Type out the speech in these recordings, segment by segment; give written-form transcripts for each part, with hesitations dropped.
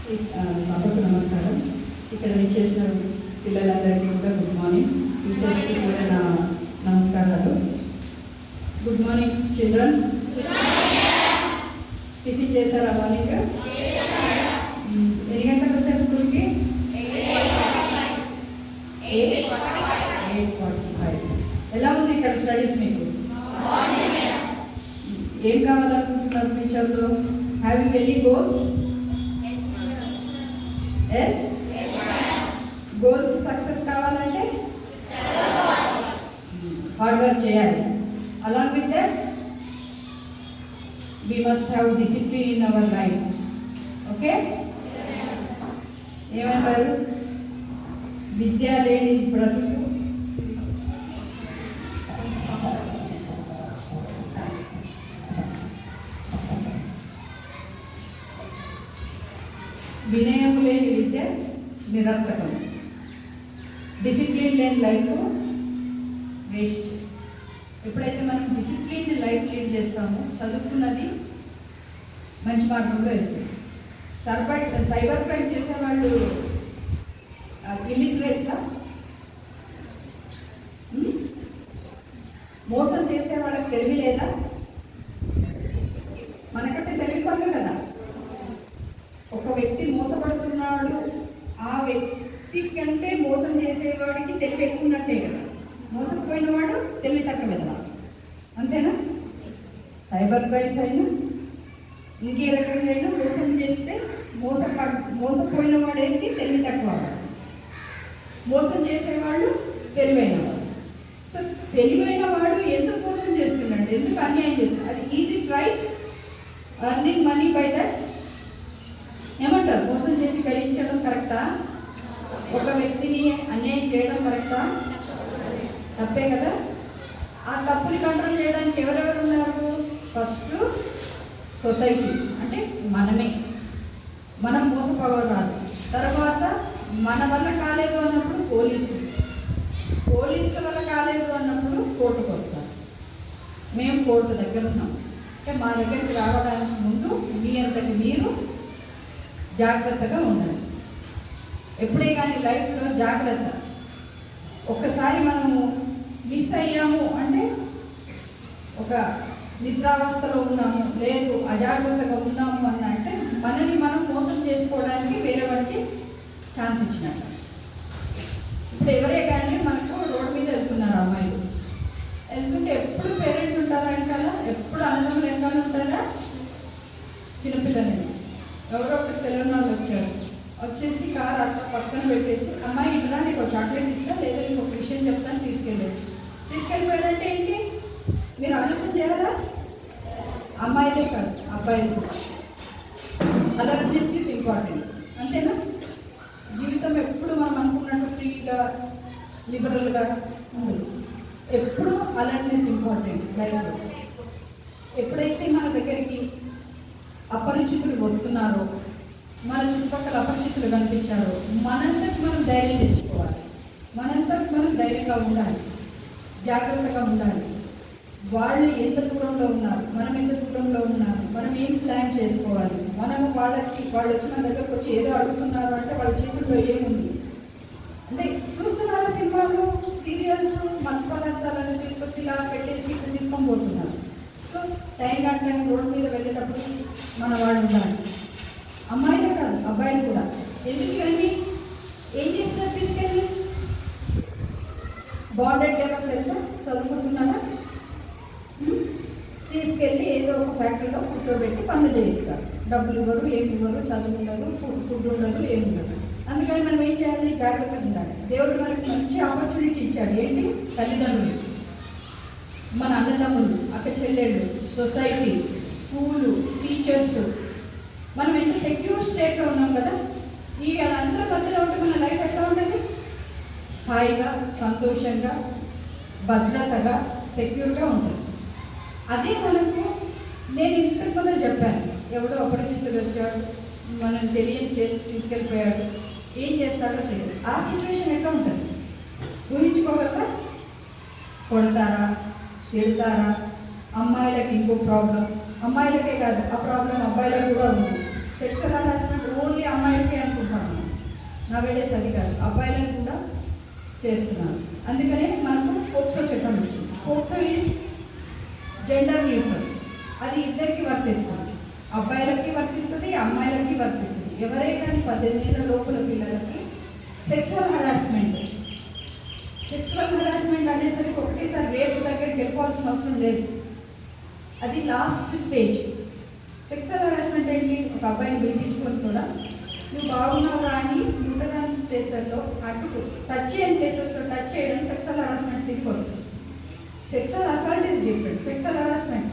సభకు నమస్కారం. ఇక్కడ విచ్చేసిన పిల్లలందరికీ కూడా గుడ్ మార్నింగ్. టీచర్స్కి కూడా నా నమస్కారాలు. Good morning children. టిఫిన్ చేశారా మార్నింగ్? ఎన్ని గంటలకు వచ్చారు స్కూల్కి? 8:45. ఎలా ఉంది ఇక్కడ స్టడీస్ మీకు? ఏం కావాలనుకుంటున్నారు ఫ్యూచర్లో? Have you any goals? Yes. Goals success కావాలంటే హార్డ్ వర్క్ చేయాలి. Along with that we must have discipline in our life. Okay? ఏమంటారు? విద్య లేని బ్రతుకు వినయం లేని విద్య నిరర్థకం. డిసిప్లిన్ లేని లైఫ్ వేస్ట్. ఎప్పుడైతే మనం డిసిప్లిన్ లైఫ్ లీడ్ చేస్తామో చదువుకున్నది మంచి మార్గంలో వెళ్తుంది. సైబర్ క్రైమ్ చేసేవాళ్ళు ఇల్లిటరేట్సా? మోసం చేసే వాళ్ళకి తెలివి లేదా? మనకంటే తెలివి పనులు కదా. ఒక వ్యక్తి మోసపడుతున్నాడు, ఆ వ్యక్తి కంటే మోసం చేసేవాడికి తెలివి ఎక్కువ ఉన్నట్టే కదా. మోసపోయిన వాడు తెలివి తక్కువ కదా, అంతేనా? సైబర్ క్రైమ్స్ అయినా ఇంకే రకంగా అయినా మోసం చేస్తే మోసపోయిన వాడు ఏంటి? తెలివి తక్కువ. మోసం చేసేవాళ్ళు తెలివైన వాడు. సో తెలివైన వాడు ఎందుకు మోసం చేస్తున్నాడు, ఎందుకు అన్యాయం చేస్తున్నాడు? అది easy right earning money by that. ఏమంటారు? మోసం చేసి గడించడం కరెక్టా? ఒక వ్యక్తిని అన్యాయం చేయడం కరెక్టా? తప్పే కదా. ఆ తప్పుని కంట్రోల్ చేయడానికి ఎవరెవరు ఉన్నారు? ఫస్ట్ సొసైటీ, అంటే మనమే. మనం మోసపోవరాదు. తర్వాత మన వల్ల కాలేదు అన్నప్పుడు పోలీసుల వల్ల కాలేదు అన్నప్పుడు కోర్టుకు వస్తారు. మేము కోర్టు దగ్గర ఉన్నాం. అంటే మా దగ్గరికి రావడానికి ముందు మీ అంతటి మీరు జాగ్రత్తగా ఉండాలి. ఎప్పుడే కానీ లైఫ్లో జాగ్రత్త. ఒక్కసారి మనము మిస్ అయ్యాము అంటే, ఒక నిద్రావస్థలో ఉన్నాము, లేదు అజాగ్రత్తగా ఉన్నాము అని అంటే మనని మనం మోసం చేసుకోవడానికి వేరే వాడికి ఛాన్స్ ఇచ్చినట్టు. ఇప్పుడు ఎవరే కానీ మనకు రోడ్డు మీద వెళ్తున్నారు అమ్మాయిలు, వెళ్తుంటే ఎప్పుడు పేరెంట్స్ ఉంటారా వెనకాల? ఎప్పుడు అన్నదమ్ములు వెనకాల ఉంటారా? చిన్నపిల్లలు ఎవరో ఒకటి తెలియని వాళ్ళు వచ్చారు, వచ్చేసి కారు అట్లా పక్కన పెట్టేసి, అమ్మాయి ఇట్లా నీకు చాక్లెట్ ఇస్తా, లేదా నీకు ఒక విషయం చెప్తాను, తీసుకెళ్ళిపోయారంటే ఏంటి? మీరు ఆలోచన చేయాలా? అమ్మాయిలే కాదు, అబ్బాయిలు. అలర్జెన్స్ ఈజ్ ఇంపార్టెంట్, అంతేనా? జీవితం ఎప్పుడు మనం అనుకున్నట్టు ఫ్రీగా లిబరల్గా ఉండదు. ఎప్పుడు అలర్ట్నెస్ ఇంపార్టెంట్ లైఫ్లో. ఎప్పుడైతే మన దగ్గరికి అపరిచితులు వస్తున్నారో, మన చుట్టుపక్కల అపరిచితులు కనిపించారో, మనంతకు మనం ధైర్యం తెచ్చుకోవాలి. మనంతకు మనం ధైర్యంగా ఉండాలి, జాగ్రత్తగా ఉండాలి. వాళ్ళు ఎంత దూరంలో ఉన్నారు, మనం ఎంత దూరంలో ఉన్నారు, మనం ఏం ప్లాన్ చేసుకోవాలి. మనము వాళ్ళు వచ్చిన దగ్గరకు వచ్చి ఏదో అడుగుతున్నారు అంటే వాళ్ళ చేతుల్లో ఏముంది అంటే, చూస్తున్నారు సినిమాలు, సీరియల్స్, మత్తు పదార్థాలను తీసుకొచ్చి ఇలా పెట్టేసి ఇక్కడ తీసుకొని పోతున్నారు. సో టైం రోడ్డు మీద వెళ్ళేటప్పుడు మన వాళ్ళు ఉండాలి. అమ్మాయిలే కాదు, అబ్బాయిలు కూడా. ఎందుకు ఇవన్నీ ఏం చేస్తున్నారు? తీసుకెళ్ళి బాండెడ్ లేవర్ తెలుసా? చదువుకుంటున్నారా? తీసుకెళ్ళి ఏదో ఒక ఫ్యాక్టరీలో కూర్చోబెట్టి పనులు చేయిస్తారు. డబ్బులు ఇవ్వరు, ఏమి ఇవ్వరు, చదువు ఉండదు, ఫుడ్ ఉండదు, ఏమి ఉండదు. అందుకని మనం ఏం చేయాలి? జాగ్రత్తగా ఉండాలి. దేవుడు మనకి మంచి ఆపర్చునిటీ ఇచ్చాడు. ఏంటి? తల్లిదండ్రులు, మన అన్నదమ్ములు, అక్క చెల్లెళ్ళు, సొసైటీ, స్కూలు, టీచర్స్. మనం ఎంత సెక్యూర్ స్టేట్లో ఉన్నాం కదా. ఈ అందరి మధ్యలో ఉంటే మన లైఫ్ ఎట్లా ఉంటుంది? హాయిగా, సంతోషంగా, భద్రతగా, సెక్యూర్గా ఉంటుంది. అదే మనకు నేను ఇంతకు మొదలు చెప్పాను, ఎవడో అపరిచితులు వచ్చాడు, మనం తెలియని చేసి తీసుకెళ్ళిపోయాడు, ఏం చేస్తాడో తెలియదు. ఆ సిచ్యువేషన్ ఎట్లా ఉంటుంది? ఊహించుకోగలరా? కొడతారా? తిడతారా? అమ్మాయిలకి ఇంకో ప్రాబ్లం, అమ్మాయిలకే కాదు ఆ ప్రాబ్లం అబ్బాయిలకు కూడా ఉంది. సెక్షువల్ హరాస్మెంట్ ఓన్లీ అమ్మాయిలు నవేడేస్ అది కాదు, అబ్బాయిలను కూడా చేస్తున్నారు. అందుకనే మనకు పోక్సో చట్టం వచ్చింది. పోక్సో ఈజ్ జెండర్ న్యూట్రల్, అది ఇద్దరికి వర్తిస్తుంది, అబ్బాయిలకి వర్తిస్తుంది, అమ్మాయిలకి వర్తిస్తుంది. ఎవరైనా 18 ఏళ్ళ లోపల పిల్లలకి సెక్సువల్ హరాస్మెంట్ అనేసరికి ఒకటేసారి రేపు దగ్గరికి వెళ్ళిపోవాల్సిన అవసరం లేదు. అది లాస్ట్ స్టేజ్. సెక్సువల్ హరాస్మెంట్ ఏంటి? ఒక అబ్బాయిని పిలిపించుకొని కూడా నువ్వు బాగున్నావురా అని న్యూట్రల్ ప్లేసెస్లో అటు టచ్ చేయని ప్లేసెస్లో టచ్ చేయడం సెక్సువల్ హరాస్మెంట్ తిరిగి వస్తుంది. Sexual assault is different. Sexual harassment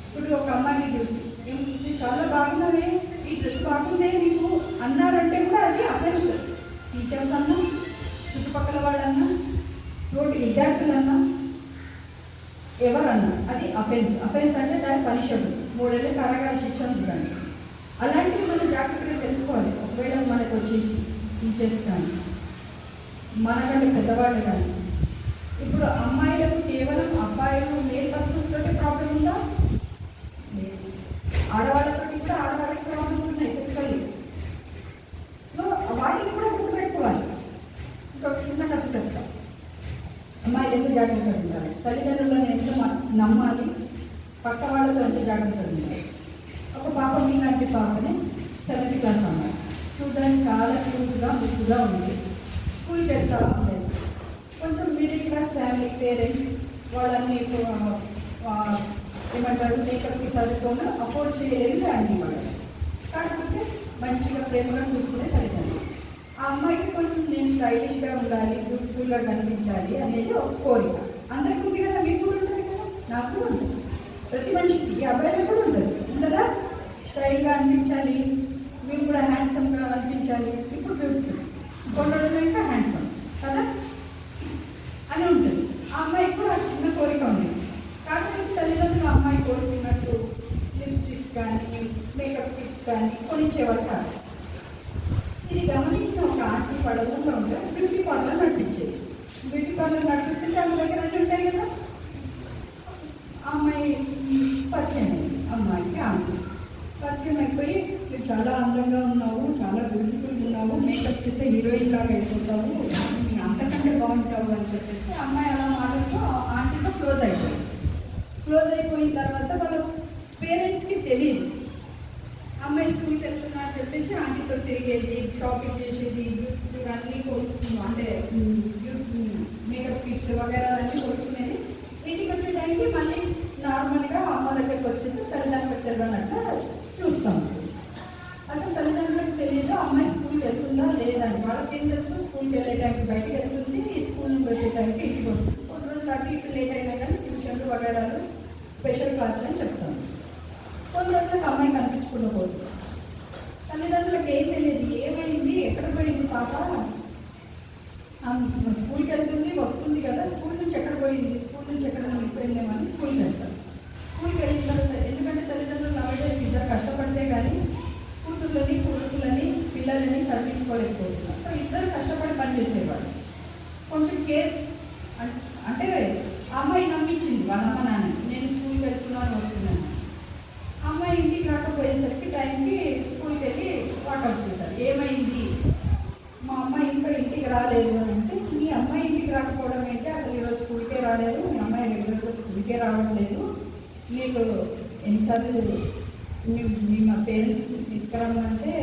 ఇప్పుడు ఒక అమ్మాయిని చూసి నువ్వు చాలా బాగున్నావే, ఈ డ్రెస్ బాగుందే నీకు అన్నారంటే కూడా అది అఫెన్స్. టీచర్స్ అన్నా, చుట్టుపక్కల వాళ్ళన్నా, తోటి విద్యార్థులన్నా, ఎవరన్నా అది అఫెన్స్. అఫెన్స్ అంటే దాని పనిషబుల్, 3 ఏళ్ళ కారాగార శిక్ష ఉంటుంది. అలాంటివి మనం జాగ్రత్తగా తెలుసుకోవాలి. ఒకవేళ మనకు వచ్చేసి టీచర్స్ కానీ, మనకంటే పెద్దవాళ్ళు కానీ, ఇప్పుడు అమ్మాయిలకు కేవలం అబ్బాయిలు మేల్ పర్సన్స్ తోటే ప్రాబ్లం ఉందా? ఆడవాళ్ళతో కూడా ఆడవాళ్ళకి ప్రాబ్లమ్స్ ఉన్నాయి సెక్చువల్లీ. సో వాటిని కూడా గుర్తుపెట్టుకోవాలి. ఇంకొక చిన్న కథ చెప్తా. అమ్మాయిలు ఎంత జాగ్రత్తగా ఉండాలి, తల్లిదండ్రులను ఎంత నమ్మాలి, పక్క వాళ్ళతో ఎంత జాగ్రత్తగా ఉండాలి. ఒక పాప మీనాటి పాపని 7th క్లాస్ అమ్మాయి, చూడడానికి చాలా క్యూట్గా ముక్కుగా ఉంది. స్కూల్కి వెళ్తా ఉండేది. కొంచెం మిడిల్ క్లాస్ ఫ్యామిలీ పేరెంట్స్ వాళ్ళని ఏమంటారు మేకప్కి చదువుకొని అఫోర్డ్ చేయలేని ఫ్యామిలీ వాళ్ళు. కాకపోతే మంచిగా ప్రేమగా చూసుకునే తల్లిదండ్రులు. ఆ అమ్మాయికి కొంచెం నేను స్టైలిష్గా ఉండాలి, బ్యూటిఫుల్గా కనిపించాలి అనేది ఒక కోరిక. అందరికీ ఉంది కదా, మీకు కూడా ఉంటుంది కదా, నాకు ఉంటుంది, ప్రతి మనిషికి. ఈ అబ్బాయిలకు కూడా ఉంటుంది, ఉండదా? స్టైల్గా అనిపించాలి, మేము కూడా హ్యాండ్సమ్గా అనిపించాలి. ఇప్పుడు బ్యూటిఫుల్, కొన్ని రోజులు ఇంకా హ్యాండ్సమ్ కదా అని ఉంటుంది. ఆ అమ్మాయికి కూడా చిన్న కోరిక ఉంది. కాకపోతే తల్లిదండ్రులు అమ్మాయి కోరుకున్నట్టు లిప్స్టిక్స్ కానీ మేకప్ కిట్స్ కానీ కొనిచ్చేవారు కాదు. ఇది గమనించిన ఒక ఆంటీ పడవలో ఉంటే బ్యూటీ పార్లర్ నడిపించేది. బ్యూటీ పార్లర్ నడిపిస్తుంటే ఆమె దగ్గర అన్నీ ఉంటాయి కదా. అమ్మాయి పరిచయం అయింది. అమ్మాయికి ఆంటీ పరిచయం అయిపోయి నువ్వు చాలా అందంగా ఉన్నావు, చాలా బ్యూటిఫుల్గా ఉన్నావు, మేకప్ చేస్తే హీరోయిన్ లాగా అయిపోతావు, అంతకంటే బాగుంటావు అని చెప్పేసి అమ్మాయి అలా మాటలతో ఆంటీతో క్లోజ్ అయిపోయింది. క్లోజ్ అయిపోయిన తర్వాత వాళ్ళ పేరెంట్స్కి తెలియదు. అమ్మాయి స్కూల్కి వెళ్తున్నా అని చెప్పేసి ఆంటీతో తిరిగేది, షాపింగ్ చేసేది, అన్నీ కొనుక్కుంది, అంటే మేకప్ కిట్స్ వగేరా అన్నీ కొనుక్కునేది. ఇంటికి వచ్చే టైంకి మళ్ళీ నార్మల్గా అమ్మ దగ్గరికి వచ్చేసి తల్లిదండ్రులకు తెలియనట్టు చూస్తాం. అసలు తల్లిదండ్రులకు తెలియదు అమ్మాయి స్కూల్కి వెళ్తుందా లేదని. వాళ్ళకి ఏం తెలుసు, స్కూల్కి వెళ్ళే టైంకి బయటకు వెళ్తుంది, స్కూల్ నుంచి వచ్చే టైంకి ఇంటికి వస్తుంది. కొన్ని రోజులు అటు ఇటు లేట్ అయినా కానీ ట్యూషన్లు వగేరాలు స్పెషల్ క్లాసులు అని చెప్తాను. కొన్ని రోజులకు అమ్మాయి కనిపించుకున్న పోతుంది. తల్లిదండ్రులకు ఏం తెలియదు, ఏమైంది, ఎక్కడ పోయింది పాప, స్కూల్కి వెళ్తుంది వస్తుంది కదా, స్కూల్ నుంచి ఎక్కడ పోయింది, స్కూల్ నుంచి ఎక్కడ మిగిలిపోయిందేమో అని స్కూల్కి వెళ్తారు. స్కూల్కి వెళ్ళిన తర్వాత ఎందుకంటే తల్లిదండ్రులు నవ్వేసి ఇద్దరు కష్టపడితే కానీ కూతుర్లని కొడుకులని పిల్లలని చదివించుకోలేకపోతున్నారు. సో ఇద్దరు కష్టపడి పనిచేసేవాళ్ళు. కొంచెం కేర్ అంటే అమ్మాయి నమ్మించింది వాళ్ళ అమ్మ నాన్న, నేను స్కూల్కి వెళ్తున్నాను వస్తున్నాను. అమ్మాయి ఇంటికి రాకపోయేసరికి టైంకి స్కూల్కి వెళ్ళి వాకప్ చేశారు. ఏమైంది, మా అమ్మాయి ఇంకా ఇంటికి రాలేదు అని అంటే, మీ అమ్మాయి ఇంటికి రాకపోవడం ఏంటి, అసలు ఈరోజు స్కూల్కే రాలేదు, మీ అమ్మాయి రెగ్యులర్గా స్కూల్కే రావట్లేదు, మీకు ఎన్నిసార్లు మీ మా పేరెంట్స్కి తీసుకురామంటే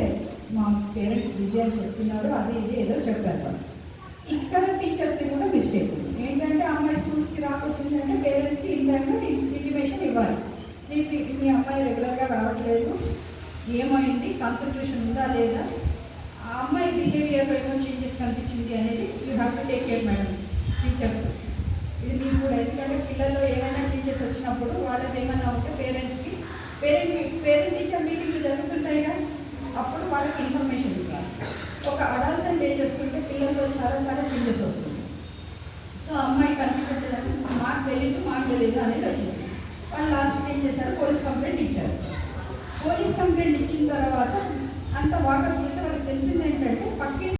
మా పేరెంట్స్ బిజీ అని చెప్తున్నారు, అది ఇది ఏదో చెప్పారు. ఇక్కడ టీచర్స్కి కూడా మిస్టేక్ ఉంది. ఏంటంటే అమ్మాయి స్కూల్స్కి రాకొచ్చిందంటే పేరెంట్స్కి ఇంటిమేషన్ ఇవ్వాలి, మీ అమ్మాయి రెగ్యులర్గా రావట్లేదు, ఏమైంది, కాన్సన్ట్రేషన్ ఉందా లేదా, ఆ అమ్మాయి బిహేవియర్లో ఏమో చేంజెస్ కనిపించింది అనేది you have to take care madam teachers. ఇది మీకు కూడా, ఎందుకంటే పిల్లల్లో ఏమైనా చేంజెస్ వచ్చినప్పుడు వాళ్ళది ఏమైనా ఉంటే పేరెంట్స్కి పేరెంట్ టీచర్ మీటింగ్లు జరుగుతుంటాయిగా, అప్పుడు వాళ్ళకి ఇన్ఫర్మేషన్ ఇవ్వాలి. ఒక అడల్సెంట్ ఏజ్ వస్తుంటే పిల్లల్లో చాలా చాలా చేంజెస్ వస్తుంది. సో అమ్మాయి కనిపించట్లేదు, మాకు తెలీదు అనేది వచ్చింది. వాళ్ళు లాస్ట్కి ఏం చేశారు, పోలీస్ కంప్లైంట్ ఇచ్చారు. పోలీస్ కంప్లైంట్ ఇచ్చిన తర్వాత అంత వాకప్ చేస్తే వాళ్ళకి తెలిసింది ఏంటంటే పక్కి